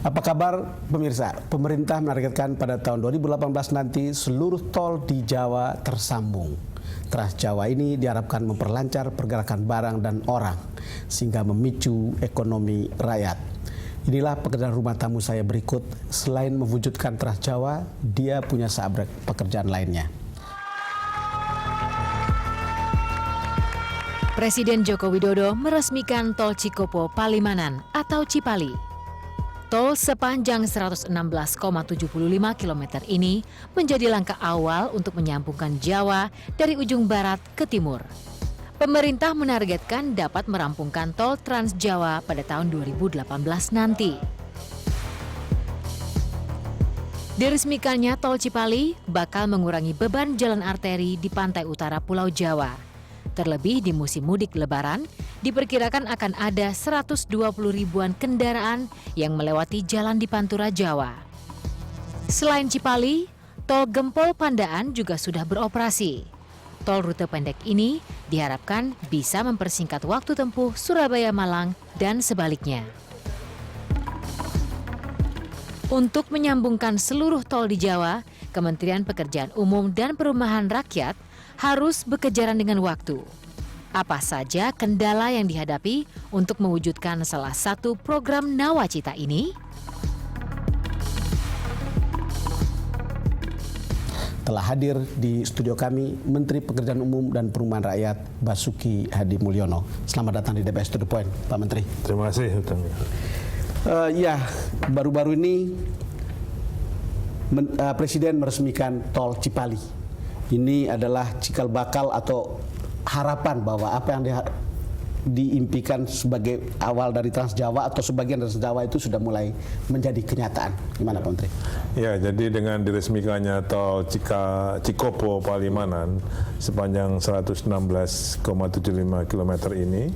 Apa kabar pemirsa? Pemerintah menargetkan pada tahun 2018 nanti seluruh tol di Jawa tersambung. Trans Jawa ini diharapkan memperlancar pergerakan barang dan orang sehingga memicu ekonomi rakyat. Inilah pekerjaan rumah tamu saya berikut. Selain mewujudkan Trans Jawa, dia punya seabrek pekerjaan lainnya. Presiden Joko Widodo meresmikan Tol Cikopo Palimanan atau Cipali. Tol sepanjang 116,75 km ini menjadi langkah awal untuk menyambungkan Jawa dari ujung barat ke timur. Pemerintah menargetkan dapat merampungkan tol Trans Jawa pada tahun 2018 nanti. Diresmikannya Tol Cipali bakal mengurangi beban jalan arteri di pantai utara Pulau Jawa. Terlebih di musim mudik Lebaran, diperkirakan akan ada 120 ribuan kendaraan yang melewati jalan di Pantura Jawa. Selain Cipali, Tol Gempol Pandaan juga sudah beroperasi. Tol rute pendek ini diharapkan bisa mempersingkat waktu tempuh Surabaya-Malang dan sebaliknya. Untuk menyambungkan seluruh tol di Jawa, Kementerian Pekerjaan Umum dan Perumahan Rakyat harus berkejaran dengan waktu. Apa saja kendala yang dihadapi untuk mewujudkan salah satu program Nawacita ini? Telah hadir di studio kami Menteri Pekerjaan Umum dan Perumahan Rakyat Basuki Hadi Mulyono. Selamat datang di DPS To The Point, Pak Menteri. Terima kasih. Ya, baru-baru ini Presiden meresmikan Tol Cipali. Ini adalah cikal bakal atau harapan bahwa apa yang diimpikan sebagai awal dari Trans Jawa atau sebagian dari Trans Jawa itu sudah mulai menjadi kenyataan. Gimana Pak Menteri? Ya, jadi dengan diresmikannya Tol Cikopo Palimanan sepanjang 116,75 km ini,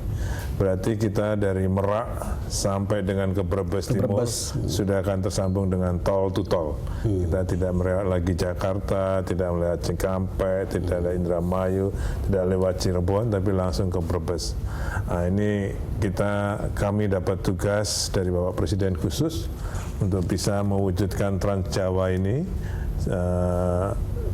berarti kita dari Merak sampai dengan ke Brebes Timur sudah akan tersambung dengan tol to tol. Kita tidak melewat lagi Jakarta, tidak melewat Cikampek, tidak ada Indramayu, tidak lewat Cirebon, tapi langsung ke Brebes. Nah, ini kami dapat tugas dari Bapak Presiden khusus untuk bisa mewujudkan Trans Jawa ini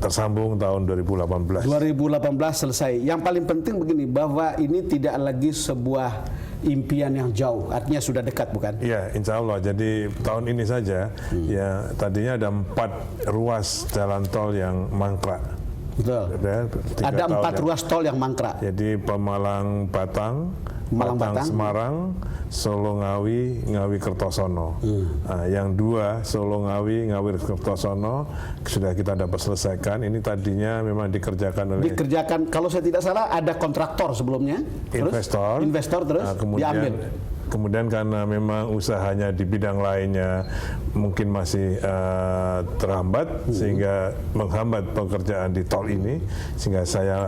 tersambung tahun 2018. 2018 selesai. Yang paling penting begini, bahwa ini tidak lagi sebuah impian yang jauh, artinya sudah dekat, bukan? Iya, insya Allah. Jadi tahun ini saja, ya tadinya ada 4 ruas jalan tol yang mangkrak. Betul. Ada 4 ruas tol yang mangkrak. Jadi Pemalang Batang, Batang Semarang, Solo Ngawi, Ngawi Kertosono. Nah, yang 2 Solo Ngawi, Ngawi Kertosono sudah kita dapat selesaikan. Ini tadinya memang dikerjakan oleh kalau saya tidak salah ada kontraktor sebelumnya, investor terus diambil. Kemudian karena memang usahanya di bidang lainnya mungkin masih terhambat sehingga menghambat pekerjaan di tol ini, sehingga saya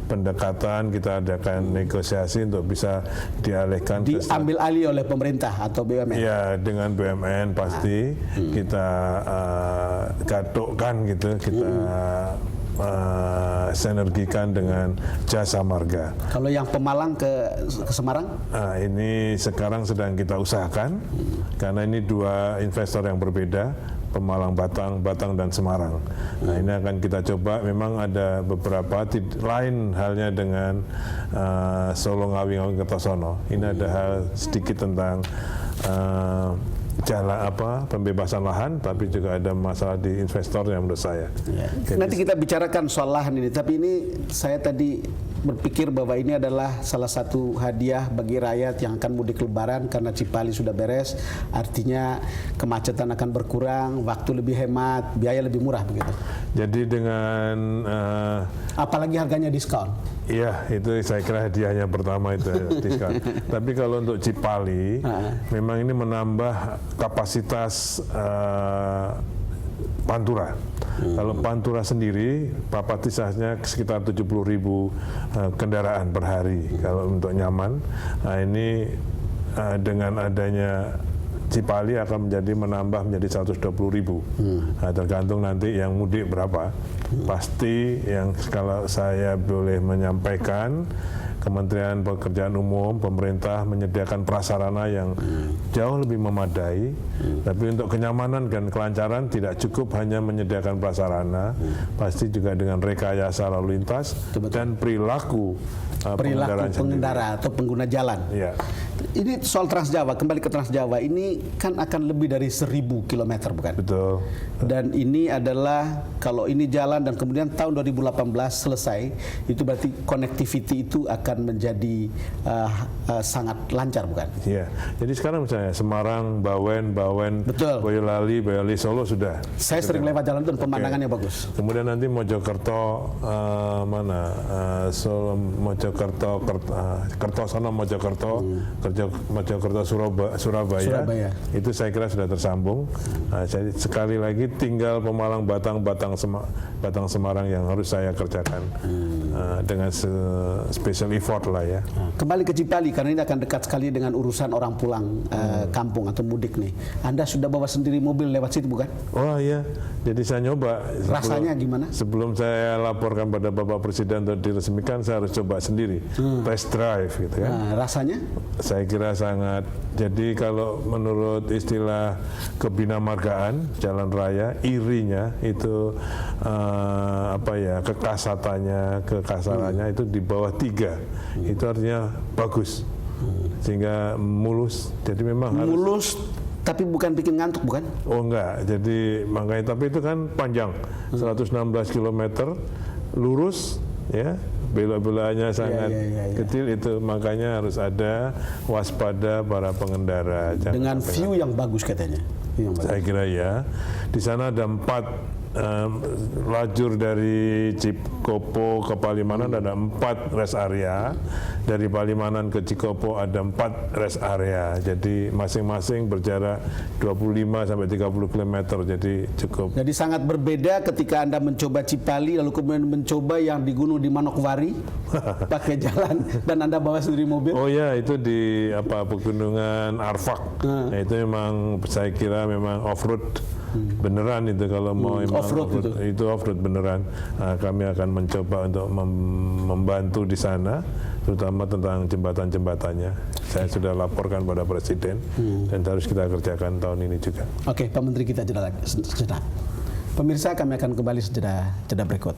pendekatan kita adakan negosiasi untuk bisa dialihkan diambil alih oleh pemerintah atau BUMN. Ya, dengan BUMN pasti kita gadokkan gitu, kita sinergikan dengan Jasa Marga. Kalau yang Pemalang ke Semarang? Nah, ini sekarang sedang kita usahakan karena ini 2 investor yang berbeda, Pemalang Batang, Batang dan Semarang. Nah, ini akan kita coba. Memang ada beberapa lain halnya dengan Solo Ngawi Ngawi Kertosono. Ini ada hal sedikit tentang jalan pembebasan lahan, tapi juga ada masalah di investor yang menurut saya. Ya. Nanti kita bicarakan soal lahan ini, tapi ini saya tadi berpikir bahwa ini adalah salah satu hadiah bagi rakyat yang akan mudik Lebaran karena Cipali sudah beres, artinya kemacetan akan berkurang, waktu lebih hemat, biaya lebih murah begitu. Jadi dengan apalagi harganya diskon. Iya, itu saya kira hadiahnya pertama itu diskon. Tapi kalau untuk Cipali, memang ini menambah kapasitas Pantura. Kalau Pantura sendiri, kapasitasnya sekitar 70.000 kendaraan per hari kalau untuk nyaman. Nah, ini dengan adanya Cipali akan menambah menjadi 120.000. Nah, tergantung nanti yang mudik berapa. Pasti yang kalau saya boleh menyampaikan Kementerian Pekerjaan Umum, pemerintah menyediakan prasarana yang jauh lebih memadai. Tapi untuk kenyamanan dan kelancaran tidak cukup hanya menyediakan prasarana, pasti juga dengan rekayasa lalu lintas dan perilaku pengendara atau pengguna jalan. Ya. Ini soal Trans Jawa, kembali ke Trans Jawa, ini kan akan lebih dari 1.000 kilometer, bukan? Betul. Dan ini adalah, kalau ini jalan dan kemudian tahun 2018 selesai, itu berarti connectivity itu akan menjadi sangat lancar, bukan? Iya. Jadi sekarang misalnya Semarang, Bawen, Betul. Boyolali, Solo sudah. Saya sering lewat jalan itu dan pemandangannya bagus. Kemudian nanti Mojokerto, Solo, Mojokerto, Kertosono, Mojokerto, Surabaya. Itu saya kira sudah tersambung. Jadi sekali lagi tinggal Pemalang, Batang Semarang yang harus saya kerjakan dengan special effort lah ya. Kembali ke Cipali karena ini akan dekat sekali dengan urusan orang pulang kampung atau mudik nih. Anda sudah bawa sendiri mobil lewat situ, bukan? Oh iya, jadi saya nyoba. Rasanya gimana? Sebelum saya laporkan pada Bapak Presiden untuk diresmikan, saya harus coba sendiri, test drive gitu kan. Rasanya? Saya kira sangat. Jadi kalau menurut istilah kebinamargaan jalan raya, irinya itu kekasarannya itu di bawah 3. Itu artinya bagus, sehingga mulus. Jadi memang mulus. Tapi bukan bikin ngantuk, bukan? Oh enggak, jadi makanya, tapi itu kan panjang, 116 km, lurus, ya, belok-belokannya sangat kecil, itu makanya harus ada waspada para pengendara. Dengan view yang bagus katanya. Saya kira ya, di sana ada 4 lajur dari Cikopo ke Palimanan, ada 4 rest area. Dari Palimanan ke Cikopo ada 4 rest area. Jadi masing-masing berjarak 25 sampai 30 km. Jadi cukup. Jadi sangat berbeda ketika Anda mencoba Cipali lalu kemudian mencoba yang di gunung di Manokwari pakai jalan dan Anda bawa sendiri mobil. Oh ya, itu di Pegunungan Arfak. Nah, itu memang saya kira memang off-road. Beneran itu kalau mau off-road itu off-road beneran. Nah, kami akan mencoba untuk membantu di sana, terutama tentang jembatan-jembatannya. Saya sudah laporkan pada Presiden dan harus kita kerjakan tahun ini juga. Oke, Pak Menteri, kita jeda. Pemirsa, kami akan kembali sejedah berikut.